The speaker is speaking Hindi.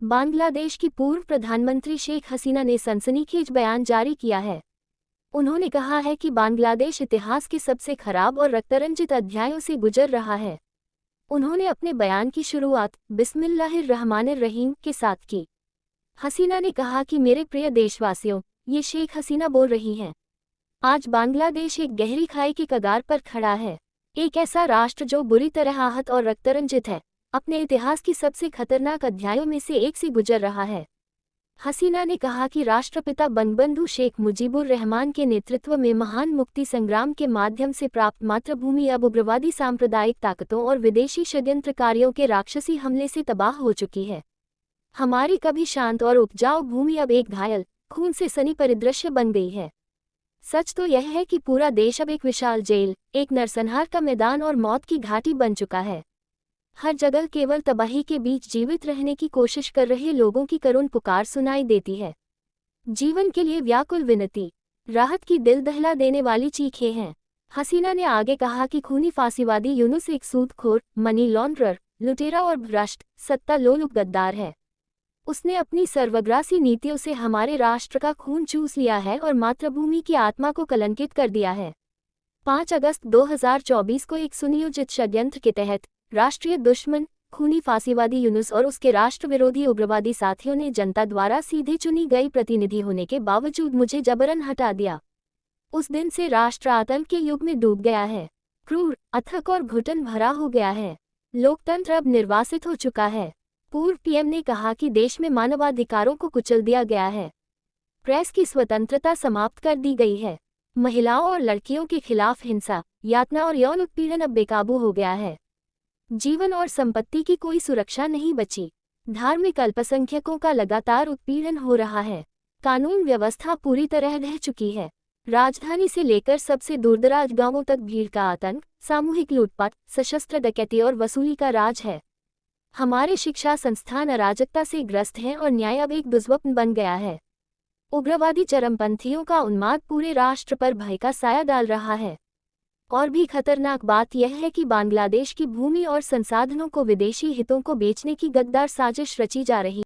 बांग्लादेश की पूर्व प्रधानमंत्री शेख हसीना ने सनसनीखेज बयान जारी किया है। उन्होंने कहा है कि बांग्लादेश इतिहास के सबसे खराब और रक्तरंजित अध्यायों से गुजर रहा है। उन्होंने अपने बयान की शुरुआत बिस्मिल्लाहिर्रहमानिर्रहीम के साथ की। हसीना ने कहा कि मेरे प्रिय देशवासियों, ये शेख हसीना बोल रही हैं। आज बांग्लादेश एक गहरी खाई की कगार पर खड़ा है। एक ऐसा राष्ट्र जो बुरी तरह आहत और रक्तरंजित है, अपने इतिहास की सबसे खतरनाक अध्यायों में से एक से गुजर रहा है। हसीना ने कहा कि राष्ट्रपिता बंगबंधु शेख मुजीबुर रहमान के नेतृत्व में महान मुक्ति संग्राम के माध्यम से प्राप्त मातृभूमि अब उग्रवादी सांप्रदायिक ताकतों और विदेशी षड्यंत्रकारियों के राक्षसी हमले से तबाह हो चुकी है। हमारी कभी शांत और उपजाऊ भूमि अब एक घायल, खून से सनी परिदृश्य बन गई है। सच तो यह है कि पूरा देश अब एक विशाल जेल, एक नरसंहार का मैदान और मौत की घाटी बन चुका है। हर जगह केवल तबाही के बीच जीवित रहने की कोशिश कर रहे लोगों की करुण पुकार सुनाई देती है। जीवन के लिए व्याकुल विनती, राहत की दिल दहला देने वाली चीखें हैं। हसीना ने आगे कहा कि खूनी फांसीवादी यूनुस एक सूदखोर, मनी लॉन्ड्रर, लुटेरा और भ्रष्ट, सत्ता लोलुप गद्दार है। उसने अपनी सर्वग्रासी नीतियों से हमारे राष्ट्र का खून चूस लिया है और मातृभूमि की आत्मा को कलंकित कर दिया है। 5 अगस्त 2024 को एक सुनियोजित षड्यंत्र के तहत राष्ट्रीय दुश्मन, खूनी फांसीवादी यूनुस और उसके राष्ट्र विरोधी उग्रवादी साथियों ने जनता द्वारा सीधे चुनी गई प्रतिनिधि होने के बावजूद मुझे जबरन हटा दिया। उस दिन से राष्ट्र आतंक के युग में डूब गया है। क्रूर, अथक और घुटन भरा हो गया है। लोकतंत्र अब निर्वासित हो चुका है। पूर्व पीएम ने कहा कि देश में मानवाधिकारों को कुचल दिया गया है। प्रेस की स्वतंत्रता समाप्त कर दी गई है। महिलाओं और लड़कियों के खिलाफ हिंसा, यातना और यौन उत्पीड़न अब बेकाबू हो गया है। जीवन और संपत्ति की कोई सुरक्षा नहीं बची। धार्मिक अल्पसंख्यकों का लगातार उत्पीड़न हो रहा है। कानून व्यवस्था पूरी तरह ढह चुकी है। राजधानी से लेकर सबसे दूरदराज गांवों तक भीड़ का आतंक, सामूहिक लूटपाट, सशस्त्र डकैती और वसूली का राज है। हमारे शिक्षा संस्थान अराजकता से ग्रस्त हैं और न्याय अब एक दुर्स्वप्न बन गया है। उग्रवादी चरमपंथियों का उन्माद पूरे राष्ट्र पर भय का साया डाल रहा है। और भी खतरनाक बात यह है कि बांग्लादेश की भूमि और संसाधनों को विदेशी हितों को बेचने की गद्दार साजिश रची जा रही